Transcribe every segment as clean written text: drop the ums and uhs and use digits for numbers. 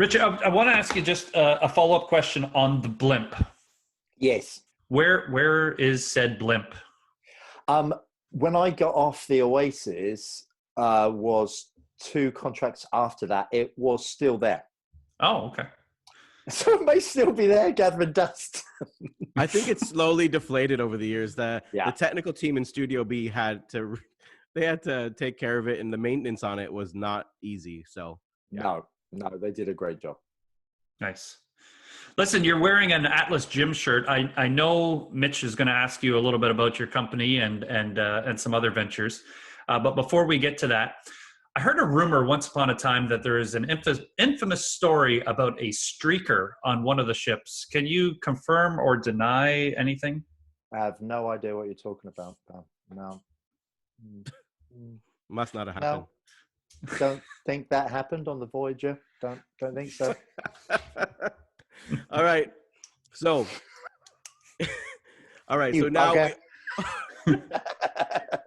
Richard, I want to ask you just a follow-up question on the Blimp. Yes. Where is said Blimp? When I got off the Oasis, was 2 contracts after that. It was still there. Oh, okay. So it may still be there, gathering dust. I think it's slowly deflated over the years. The technical team in Studio B had to take care of it, and the maintenance on it was not easy. So no, they did a great job. Nice. Listen, you're wearing an Atlas Gym shirt. I know Mitch is going to ask you a little bit about your company and some other ventures. But before we get to that, I heard a rumor once upon a time that there is an infamous story about a streaker on one of the ships. Can you confirm or deny anything? I have no idea what you're talking about, pal. No. Must not have happened. No. Don't think that happened on the Voyager. Don't think so. All right. So now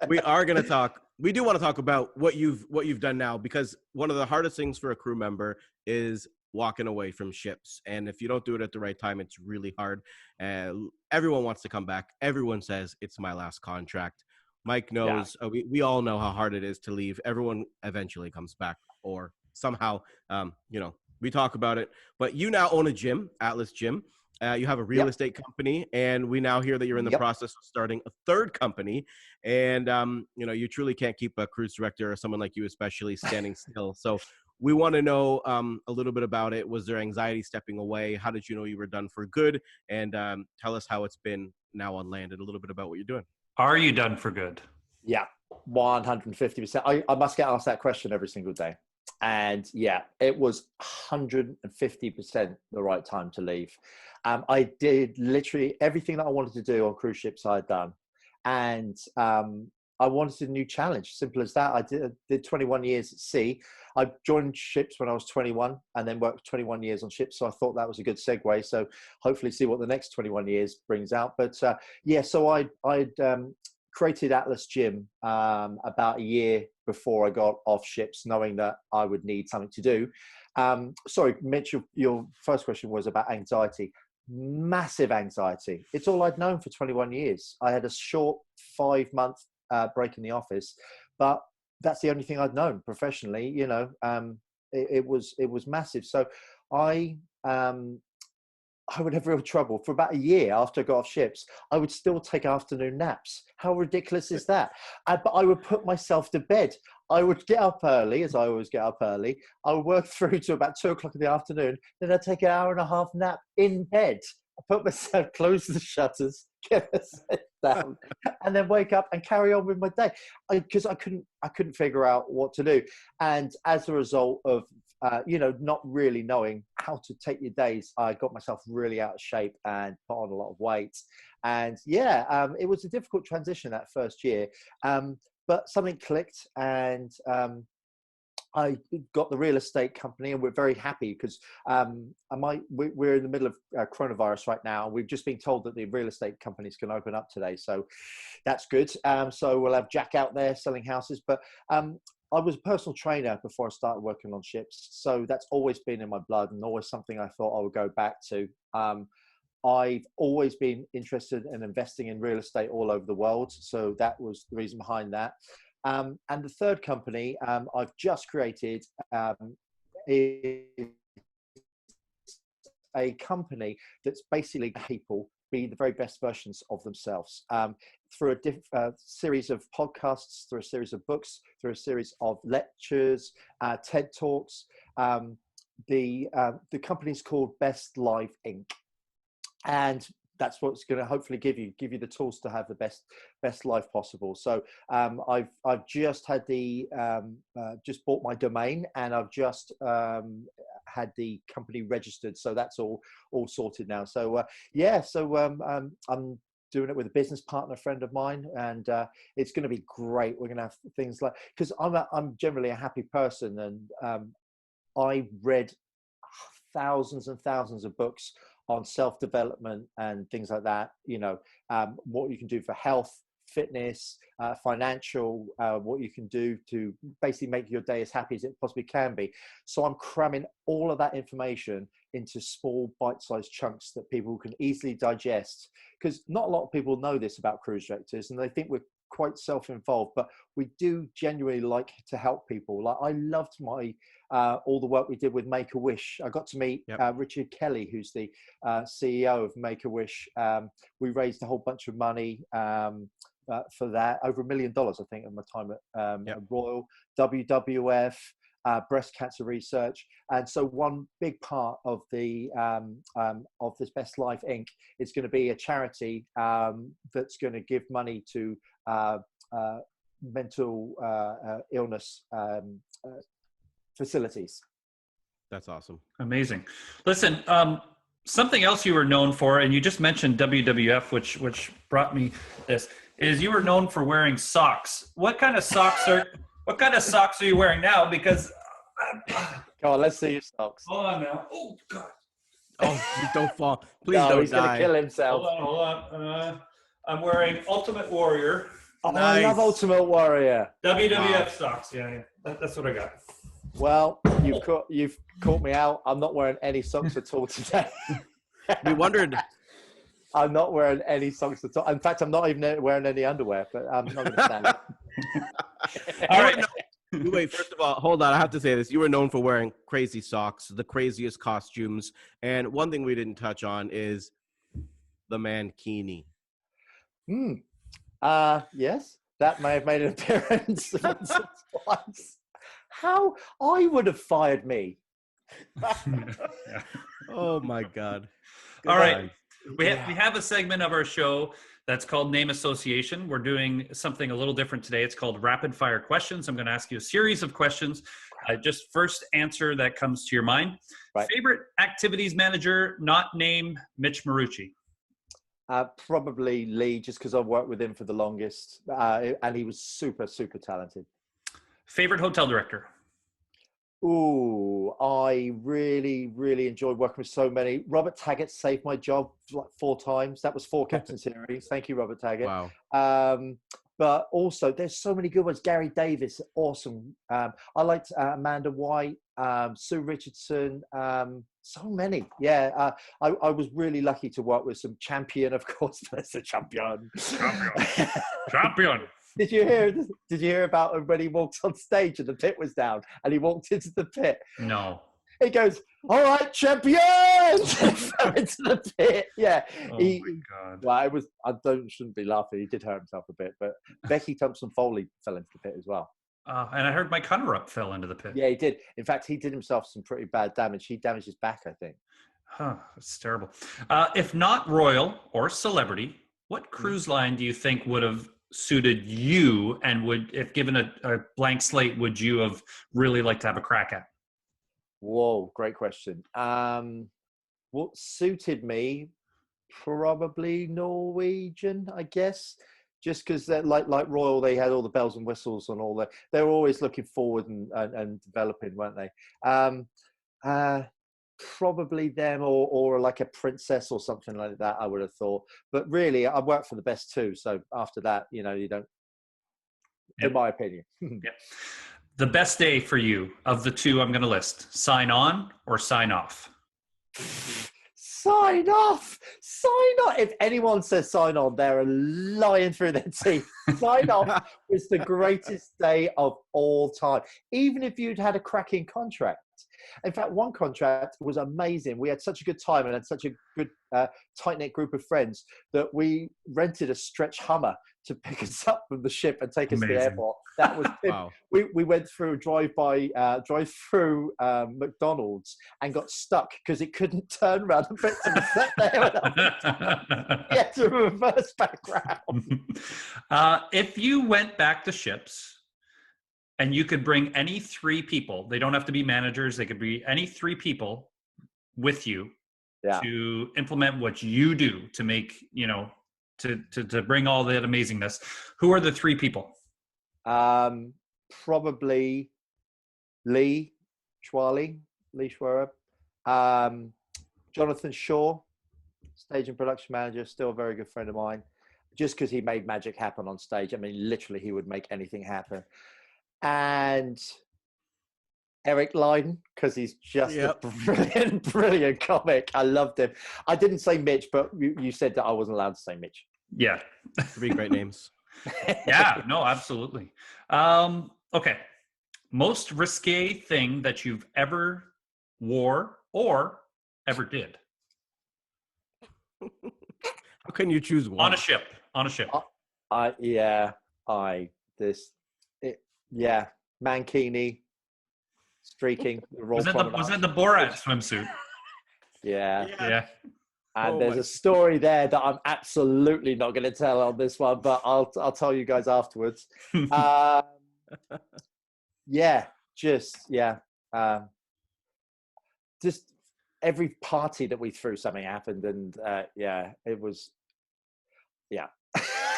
we are going to talk. We do want to talk about what you've done now, because one of the hardest things for a crew member is walking away from ships. And if you don't do it at the right time, it's really hard. Everyone wants to come back. Everyone says it's my last contract. Mike knows. Yeah. We all know how hard it is to leave. Everyone eventually comes back, or somehow, we talk about it. But you now own a gym, Atlas Gym. You have a real estate company, and we now hear that you're in the process of starting a 3rd company. And, you truly can't keep a cruise director or someone like you, especially, standing still. So we want to know a little bit about it. Was there anxiety stepping away? How did you know you were done for good? And tell us how it's been now on land, and a little bit about what you're doing. Are you done for good? Yeah, 150%. I must get asked that question every single day. And yeah, it was 150% the right time to leave. I did literally everything that I wanted to do on cruise ships I had done. And I wanted a new challenge, simple as that. I did 21 years at sea. I joined ships when I was 21 and then worked 21 years on ships. So I thought that was a good segue. So hopefully see what the next 21 years brings out. But so I'd created Atlas Gym about a year before I got off ships, knowing that I would need something to do. Sorry, Mitch, your first question was about anxiety. Massive anxiety. It's all I'd known for 21 years. I had a short 5-month break in the office, but that's the only thing I'd known professionally. It was massive. So I would have real trouble. For about a year after I got off ships, I would still take afternoon naps. How ridiculous is that? But I would put myself to bed. I would get up early, as I always get up early. I would work through to about 2 o'clock in the afternoon. Then I'd take an hour and a half nap in bed. I put myself, close the shutters, get myself down, and then wake up and carry on with my day. Because I couldn't figure out what to do. And as a result of not really knowing how to take your days, I got myself really out of shape and put on a lot of weight. And it was a difficult transition that first year, but something clicked, and I got the real estate company, and we're very happy because we're in the middle of coronavirus right now. We've just been told that the real estate companies can open up today, so that's good. So we'll have Jack out there selling houses, but I was a personal trainer before I started working on ships. So that's always been in my blood, and always something I thought I would go back to. I've always been interested in investing in real estate all over the world. So that was the reason behind that. And the 3rd company I've just created is a company that's basically people be the very best versions of themselves through a series of podcasts, through a series of books, through a series of lectures, TED Talks. The company's called Best Life Inc. And that's what's going to hopefully give you the tools to have the best life possible. So I've just had just bought my domain, and I've just had the company registered. So that's all sorted now. So I'm doing it with a business partner friend of mine, and it's going to be great. We're going to have things like, because I'm generally a happy person, and I read thousands and thousands of books on self-development and things like that, what you can do for health, fitness, financial, what you can do to basically make your day as happy as it possibly can be. So I'm cramming all of that information into small bite-sized chunks that people can easily digest, because not a lot of people know this about cruise directors, and they think we're quite self-involved, but we do genuinely like to help people. Like, I loved my all the work we did with Make-A-Wish. I got to meet Richard Kelly, who's the CEO of Make-A-Wish. We raised a whole bunch of money for that, over $1 million, I think, at my time at Royal, WWF, breast cancer research. And so one big part of the of this Best Life Inc. is going to be a charity that's going to give money to mental illness facilities. That's awesome. Amazing. Listen, something else you were known for, and you just mentioned WWF, which brought me this, is you were known for wearing socks. What kind of socks are you wearing now? Because come on, let's see your socks. Hold on now. Oh God. Oh, don't fall. Please no, don't he's die. Gonna kill himself. Hold on. I'm wearing Ultimate Warrior. Oh, Nice. I love Ultimate Warrior. WWF socks. Yeah. That's what I got. Well, you've caught me out. I'm not wearing any socks at all today. We wondered. I'm not wearing any socks at all. In fact, I'm not even wearing any underwear, but I'm not going to stand it. All right. Wait, first of all, hold on. I have to say this. You were known for wearing crazy socks, the craziest costumes. And one thing we didn't touch on is the mankini. Yes, that may have made an appearance once or twice. How I would have fired me. Oh my God. Good All right. times. We have a segment of our show that's called Name Association. We're doing something a little different today. It's called Rapid Fire Questions. I'm going to ask you a series of questions. Just first answer that comes to your mind. Right. Favorite activities manager, not name Mitch Marucci. Probably Lee, just because I've worked with him for the longest, and he was super, super talented. Favorite hotel director. Ooh, I really, really enjoyed working with so many. Robert Taggart saved my job like 4 times. That was 4 Captain Series. Thank you, Robert Taggart. Wow. But also, there's so many good ones. Gary Davis, awesome. I liked Amanda White, Sue Richardson, so many. Yeah, I was really lucky to work with some champion, of course. That's a champion. Champion. Did you hear about when he walked on stage and the pit was down and he walked into the pit? No. He goes, "All right, champion!" Fell into the pit. Yeah. Oh my God. Well, shouldn't be laughing. He did hurt himself a bit, but Becky Thompson-Foley fell into the pit as well. And I heard Mike Hunterup fell into the pit. Yeah, he did. In fact, he did himself some pretty bad damage. He damaged his back, I think. Huh, that's terrible. If not royal or celebrity, what cruise line do you think would have suited you, and would, if given a blank slate, would you have really liked to have a crack at? Whoa, great question. What suited me? Probably Norwegian, I guess. Just because they're like Royal, they had all the bells and whistles and all that. They were always looking forward and developing, weren't they? Probably them or like a Princess or something like that, I would have thought. But really, I worked for the best 2. So after that, you don't, in my opinion. Yep. The best day for you of the 2 I'm going to list, sign on or sign off? Sign off. If anyone says sign on, they're lying through their teeth. Sign off was the greatest day of all time. Even if you'd had a cracking contract. In fact, one contract was amazing. We had such a good time and had such a good tight-knit group of friends that we rented a stretch Hummer to pick us up from the ship and take us to the airport. That was Wow. We went through a drive-through McDonald's and got stuck because it couldn't turn around and fit to the set there. Yeah, to reverse back around. If you went back to ships and you could bring any 3 people, they don't have to be managers, they could be any 3 people with you to implement what you do to make, to bring all that amazingness. Who are the 3 people? Probably Lee Schwerer, Jonathan Shaw, stage and production manager, still a very good friend of mine. just because he made magic happen on stage. I mean, literally, he would make anything happen. And Eric Lydon, because he's just a brilliant comic. I loved him. I didn't say Mitch, but you said that I wasn't allowed to say Mitch. Yeah. 3 great names. Yeah, no, absolutely. Okay. Most risque thing that you've ever wore or ever did? How can you choose one? On a ship. Mankini, streaking. Was that the Borat swimsuit? Yeah. And there's a story there that I'm absolutely not going to tell on this one, but I'll tell you guys afterwards. Just every party that we threw, something happened, and it was,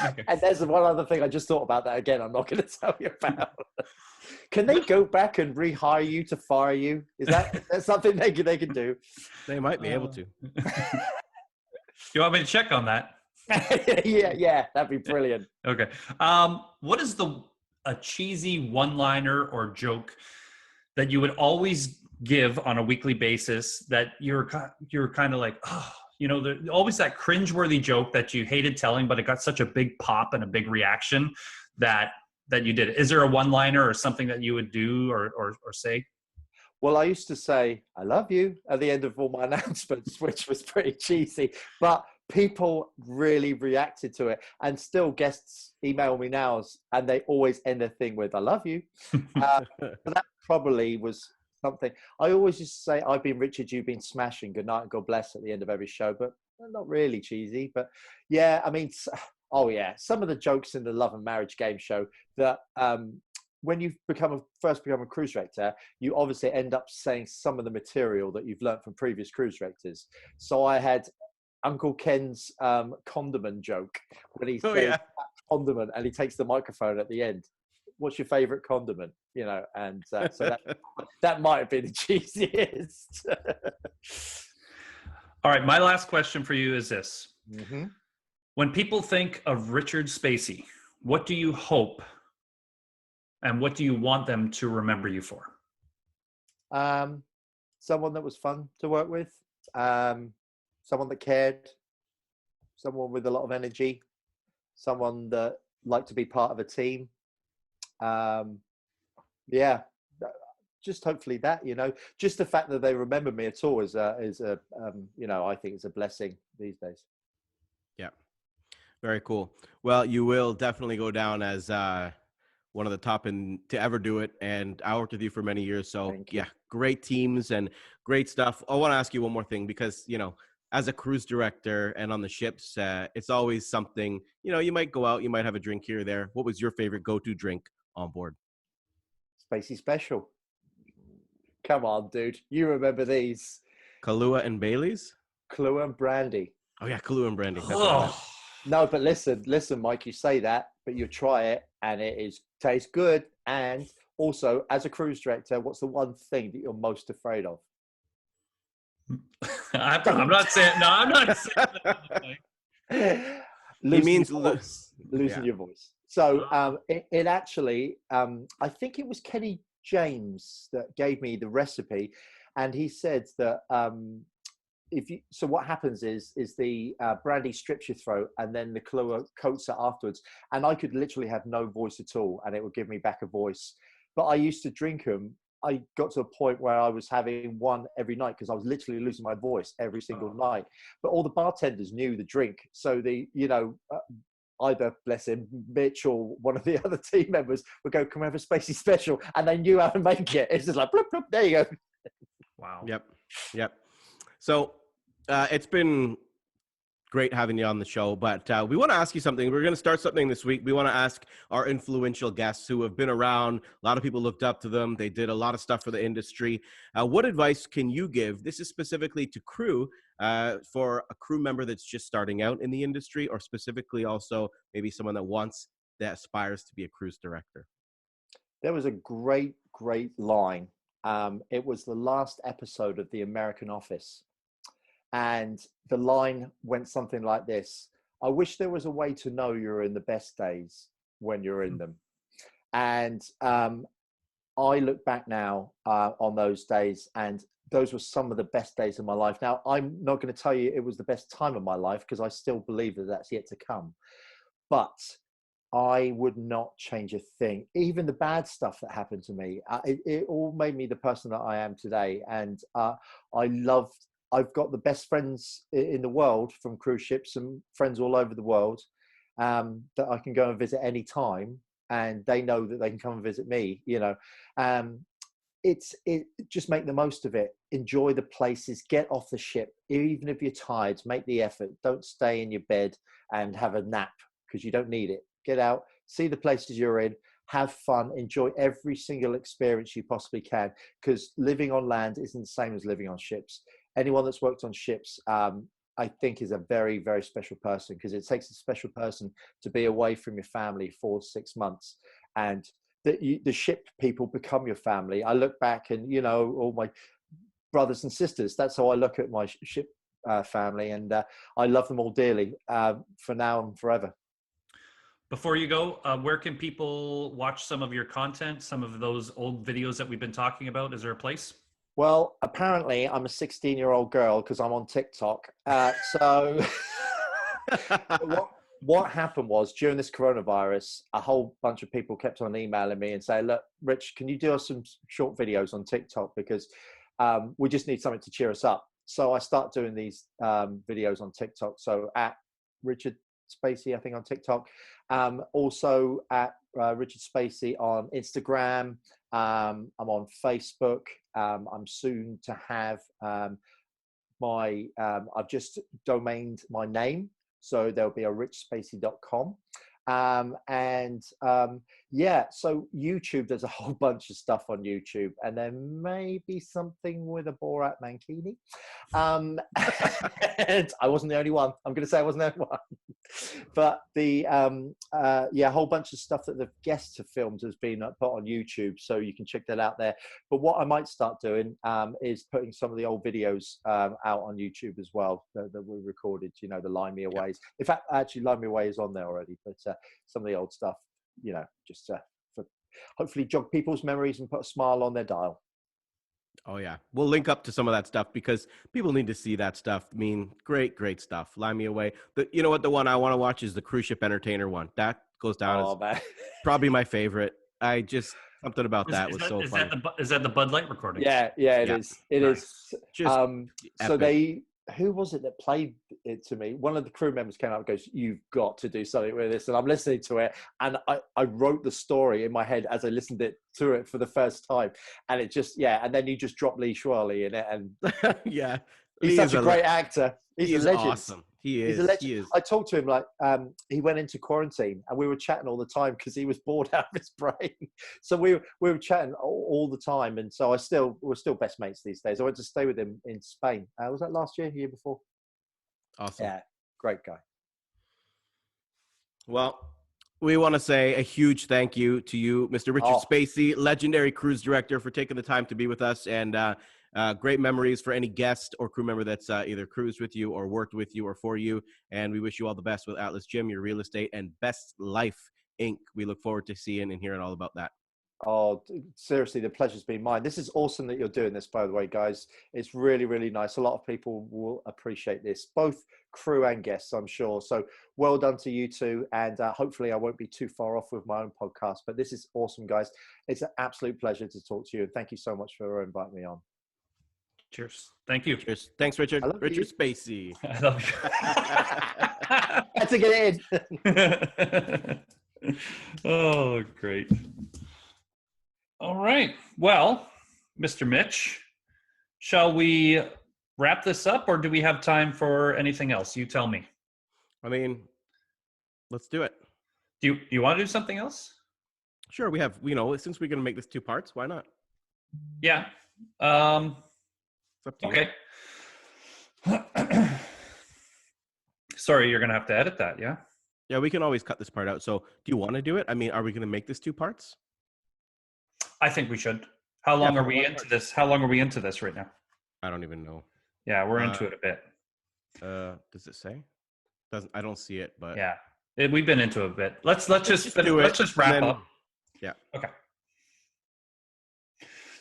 Okay. And there's one other thing I just thought about that again. I'm not going to tell you about. Can they go back and rehire you to fire you? Is that something they can do? They might be able to. You want me to check on that? yeah, that'd be brilliant. Okay. What is a cheesy one-liner or joke that you would always give on a weekly basis that you're kind of like, oh, there's always that cringeworthy joke that you hated telling, but it got such a big pop and a big reaction that you did. Is there a one-liner or something that you would do or say? Well, I used to say, I love you at the end of all my announcements, which was pretty cheesy, but people really reacted to it. And still guests email me now and they always end their thing with, I love you. So that probably was something. I always used to say, I've been Richard, you've been smashing, good night and God bless at the end of every show, but not really cheesy. But yeah, I mean, some of the jokes in the Love and Marriage game show that when you first become a cruise director, you obviously end up saying some of the material that you've learned from previous cruise directors. So I had Uncle Ken's condiment joke when he says condiment and he takes the microphone at the end. What's your favorite condiment? And so that might have been the cheesiest. All right, my last question for you is this. Mm-hmm. When people think of Richard Spacey, what do you hope and what do you want them to remember you for? Someone that was fun to work with, someone that cared, someone with a lot of energy, someone that liked to be part of a team. Just hopefully that, just the fact that they remember me at all is I think it's a blessing these days. Yeah. Very cool. Well, you will definitely go down as one of the top to ever do it. And I worked with you for many years. So yeah, great teams and great stuff. I want to ask you one more thing because, as a cruise director and on the ships, it's always something, you might go out, you might have a drink here or there. What was your favorite go-to drink on board? Spacey Special. Come on, dude. You remember these. Kahlua and Bailey's? Kahlua and brandy. Oh, yeah, Kahlua and brandy. No, but listen, Mike, you say that, but you try it and tastes good. And also, as a cruise director, what's the one thing that you're most afraid of? I'm not saying that. Losing your voice. So it actually, I think it was Kenny James that gave me the recipe, and he said that what happens is the brandy strips your throat, and then the Kahlua coats it afterwards. And I could literally have no voice at all, and it would give me back a voice. But I used to drink them. I got to a point where I was having one every night because I was literally losing my voice every single night. But all the bartenders knew the drink, so either, bless him, Mitch or one of the other team members would go, "Can we have a Spacey Special?" And they knew how to make it. It's just like, bloop, bloop, there you go. Wow. Yep. So it's been great having you on the show, but we want to ask you something. We're going to start something this week. We want to ask our influential guests who have been around. A lot of people looked up to them. They did a lot of stuff for the industry. What advice can you give? This is specifically to crew, for a crew member that's just starting out in the industry, or specifically also maybe someone that aspires to be a cruise director. There was a great line. It was the last episode of The American Office. And the line went something like this: I wish there was a way to know you're in the best days when you're in them. And I look back now on those days, and those were some of the best days of my life. Now, I'm not going to tell you it was the best time of my life, because I still believe that that's yet to come. But I would not change a thing. Even the bad stuff that happened to me, it all made me the person that I am today. And I've got the best friends in the world from cruise ships, and friends all over the world that I can go and visit any time, and they know that they can come and visit me. Just make the most of it. Enjoy the places. Get off the ship, even if you're tired. Make the effort. Don't stay in your bed and have a nap, because you don't need it. Get out, see the places you're in, have fun, enjoy every single experience you possibly can, because living on land isn't the same as living on ships. Anyone that's worked on ships, I think, is a very, very special person, because it takes a special person to be away from your family for 6 months, and the ship people become your family. I look back and, all my brothers and sisters, that's how I look at my ship family, and I love them all dearly for now and forever. Before you go, where can people watch some of your content, some of those old videos that we've been talking about? Is there a place? Well, apparently I'm a 16-year-old girl because I'm on TikTok. So what happened was, during this coronavirus, a whole bunch of people kept on emailing me and saying, look, Rich, can you do us some short videos on TikTok? Because we just need something to cheer us up. So I start doing these videos on TikTok. So at Richard Spacey, I think, on TikTok. Also at Richard Spacey on Instagram. I'm on Facebook. I'm soon to have I've just domained my name, so there'll be a richspacey.com. Yeah, so YouTube, there's a whole bunch of stuff on YouTube, and there may be something with a Borat Mankini. And I wasn't the only one. I'm going to say I wasn't the only one. But a whole bunch of stuff that the guests have filmed has been put on YouTube, so you can check that out there. But what I might start doing is putting some of the old videos out on YouTube as well that we recorded, the Lie Me Away. In fact, actually, Lie Me Away is on there already, but some of the old stuff, just for hopefully jog people's memories and put a smile on their dial. Oh, yeah. We'll link up to some of that stuff, because people need to see that stuff. I mean, great stuff. Lie Me Away. You know what? The one I want to watch is the cruise ship entertainer one. That goes down as probably my favorite. Something about that was so fun. Is that the Bud Light recording? Yeah, it is. It is. Just so who was it that played it to me? One of the crew members came out and goes, you've got to do something with this. And I'm listening to it, and I wrote the story in my head as I listened to it for the first time. And it just, and then you just drop Lee Schwally in it. And yeah, he's such a great actor. He's a legend. Awesome. He is. He's a legend. He is. I talked to him like he went into quarantine, and we were chatting all the time because he was bored out of his brain. So we were chatting all the time, and so we're still best mates these days. I went to stay with him in Spain. Was that last year? The year before? Awesome. Yeah, great guy. Well, we want to say a huge thank you to you, Mr. Richard Spacey, legendary cruise director, for taking the time to be with us, and great memories for any guest or crew member that's either cruised with you or worked with you or for you. And we wish you all the best with Atlas Gym, your real estate, and Best Life Inc. We look forward to seeing and hearing all about that. Oh, seriously, the pleasure's been mine. This is awesome that you're doing this, by the way, guys. It's really, really nice. A lot of people will appreciate this, both crew and guests, I'm sure. So well done to you two. And hopefully I won't be too far off with my own podcast. But this is awesome, guys. It's an absolute pleasure to talk to you. And thank you so much for inviting me on. Cheers. Thank you. Cheers. Thanks, Richard. Richard Spacey. I love you. Had to get in. Oh, great. All right. Well, Mr. Mitch, shall we wrap this up, or do we have time for anything else? You tell me. I mean, let's do it. Do you want to do something else? Sure. We have, since we're going to make this 2 parts, why not? Yeah. It's up to you. Okay. Sorry, you're going to have to edit that, yeah? Yeah, we can always cut this part out. So do you want to do it? I mean, are we going to make this 2 parts? I think we should. How long are we into this? How long are we into this right now? I don't even know. Yeah, we're into it a bit. Does it say? Doesn't, I don't see it, but Yeah, we've been into a bit. Let's just do it. let's just wrap And then- up. Yeah. Okay.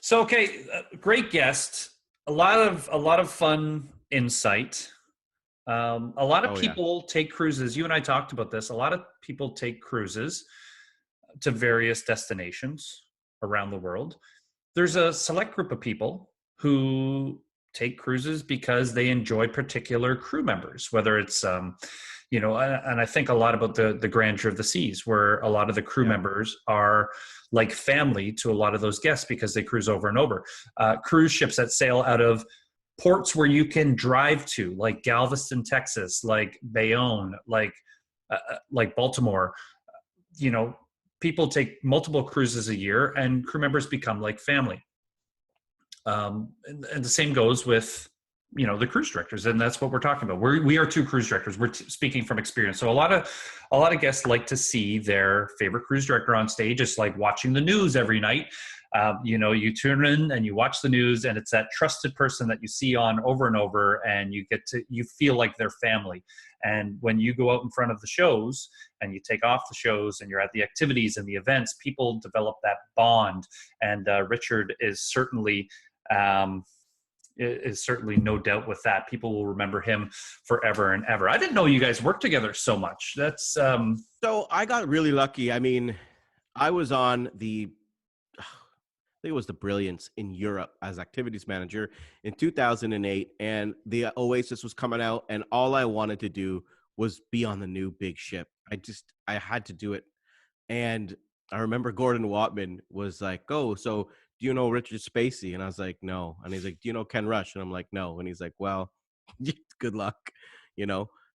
So okay, great guest. A lot of fun insight. A lot of Oh, yeah. people take cruises. You and I talked about this. A lot of people take cruises to various destinations around the world. There's a select group of people who take cruises because they enjoy particular crew members, whether it's and I think a lot about the grandeur of the seas, where a lot of the crew members are like family to a lot of those guests because they cruise over and over. Cruise ships that sail out of ports where you can drive to, like Galveston, Texas, like Bayonne, like Baltimore. People take multiple cruises a year, and crew members become like family. And the same goes with the cruise directors, and that's what we're talking about. We are two cruise directors. We're speaking from experience. So a lot of guests like to see their favorite cruise director on stage. It's like watching the news every night. You tune in and you watch the news, and it's that trusted person that you see on over and over, and you feel like they're family. And when you go out in front of the shows and you take off the shows and you're at the activities and the events, people develop that bond. And Richard is certainly no doubt with that. People will remember him forever and ever. I didn't know you guys worked together so much. That's So I got really lucky. I mean, I was on I think it was the Brilliance in Europe as activities manager in 2008, and the Oasis was coming out, and all I wanted to do was be on the new big ship. I had to do it. And I remember Gordon Watman was like, "Oh, so do you know Richard Spacey?" And I was like, "No." And he's like, "Do you know Ken Rush?" And I'm like, "No." And he's like, "Well, good luck.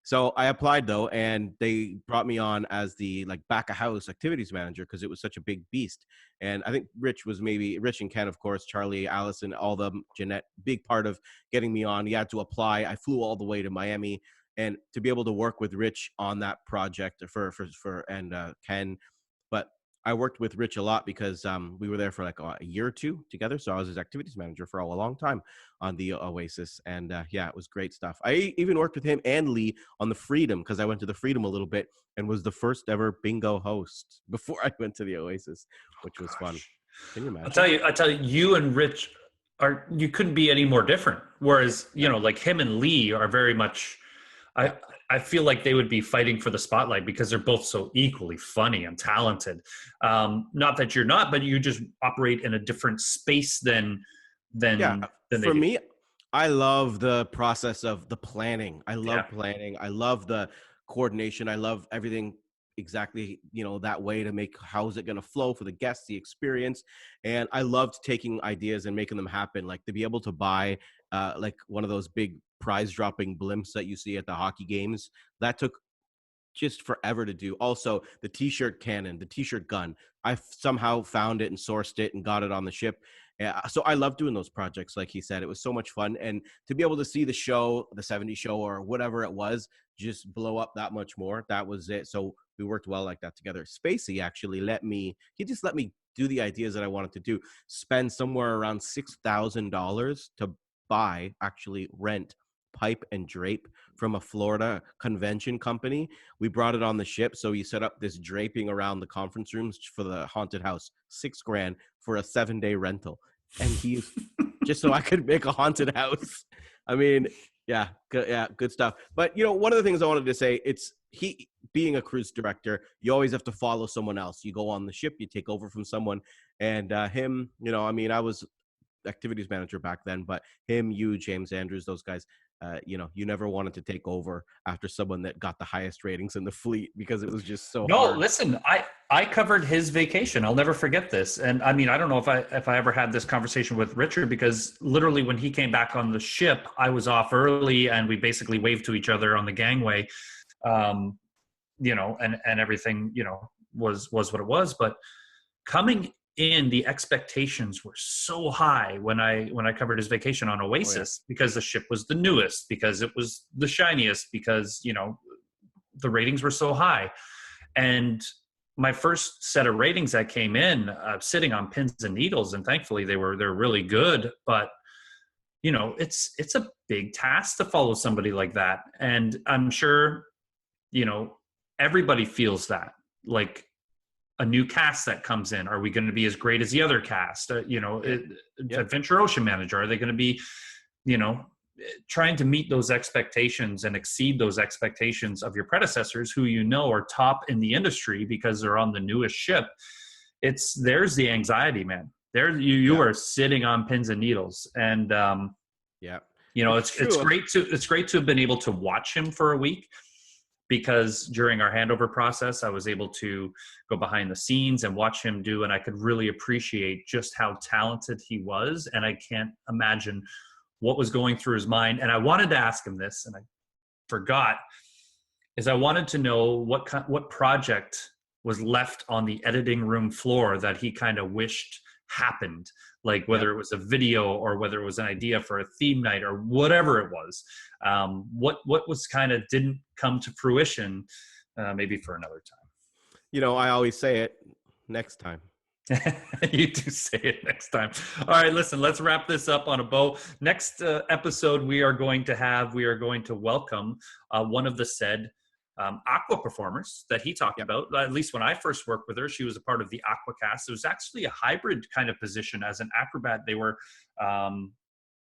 So I applied though, and they brought me on as the back of house activities manager because it was such a big beast. And I think Rich and Ken, of course, Charlie, Allison, all of them, Jeanette, big part of getting me on. He had to apply. I flew all the way to Miami, and to be able to work with Rich on that project and Ken. But I worked with Rich a lot because we were there for a year or two together. So I was his activities manager for a long time on the Oasis. And it was great stuff. I even worked with him and Lee on the Freedom because I went to the Freedom a little bit and was the first ever bingo host before I went to the Oasis, which was fun. Can you imagine? I tell you, you and Rich you couldn't be any more different. Whereas, like him and Lee are very much, I feel like they would be fighting for the spotlight because they're both so equally funny and talented. Not that you're not, but you just operate in a different space than for me. I love the process of the planning. I love planning. I love the coordination. I love everything exactly, that way to make how's it going to flow for the guests, the experience. And I loved taking ideas and making them happen. Like to be able to buy one of those big prize dropping blimps that you see at the hockey games. That took just forever to do. Also, the t-shirt cannon, the t-shirt gun, I somehow found it and sourced it and got it on the ship. So I love doing those projects. Like he said, it was so much fun. And to be able to see the show, the 70s show or whatever it was, just blow up that much more. That was it. So we worked well like that together. Spacey actually let me do the ideas that I wanted to do, spend somewhere around $6,000 to rent pipe and drape from a Florida convention company. We brought it on the ship. So he set up this draping around the conference rooms for the haunted house, $6,000 for a 7-day rental. And he's just so I could make a haunted house. I mean, good stuff. But one of the things I wanted to say, he being a cruise director, you always have to follow someone else. You go on the ship, you take over from someone, and him, I was activities manager back then, but him, you, James Andrews, those guys, you never wanted to take over after someone that got the highest ratings in the fleet because it was just so hard. Listen, I covered his vacation. I'll never forget this. And I mean, I don't know if I ever had this conversation with Richard, because literally when he came back on the ship, I was off early and we basically waved to each other on the gangway, and everything, was what it was. But coming in, the expectations were so high when I covered his vacation on Oasis, because the ship was the newest, because it was the shiniest, because the ratings were so high. And my first set of ratings that came in, sitting on pins and needles, and thankfully they're really good, but it's a big task to follow somebody like that. And I'm sure you know, everybody feels that, like a new cast that comes in, are we going to be as great as the other cast? Adventure Ocean Manager, are they going to be, you know, trying to meet those expectations and exceed those expectations of your predecessors who, you know, are top in the industry because they're on the newest ship. There's the anxiety, man. There you are sitting on pins and needles. And you know, it's great to have been able to watch him for a week, because during our handover process, I was able to go behind the scenes and watch him do, and I could really appreciate just how talented he was. And I can't imagine what was going through his mind. And I wanted to ask him this, and I forgot, is I wanted to know what project was left on the editing room floor that he kind of wished happened, like whether it was a video or whether it was an idea for a theme night or whatever it was. What was kind of didn't come to fruition, maybe for another time. You know, I always say it, next time. You do say it next time. All right, listen, let's wrap this up on a bow. Next episode, we are going to welcome one of the said aqua performers that he talked about. At least when I first worked with her, she was a part of the aqua cast. It was actually a hybrid kind of position. As an acrobat, they were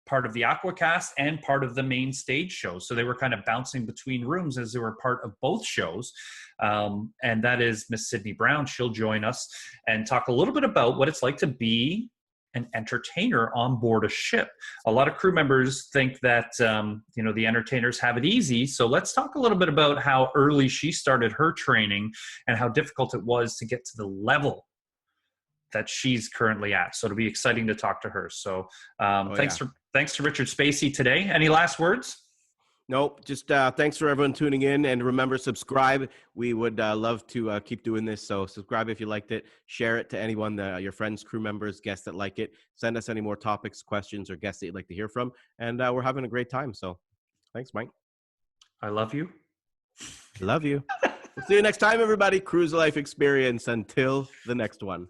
part of the aqua cast and part of the main stage show. So they were kind of bouncing between rooms as they were part of both shows. And that is Miss Sydney Brown. She'll join us and talk a little bit about what it's like to be an entertainer on board a ship. A lot of crew members think that, you know, the entertainers have it easy. So let's talk a little bit about how early she started her training and how difficult it was to get to the level that she's currently at. So it'll be exciting to talk to her. So thanks to Richard Spacey today. Any last words? Nope. Just thanks for everyone tuning in. And remember, subscribe. We would love to keep doing this. So subscribe if you liked it. Share it to anyone, your friends, crew members, guests that like it. Send us any more topics, questions, or guests that you'd like to hear from. And we're having a great time. So thanks, Mike. I love you. Love you. We'll see you next time, everybody. Cruise Life Experience. Until the next one.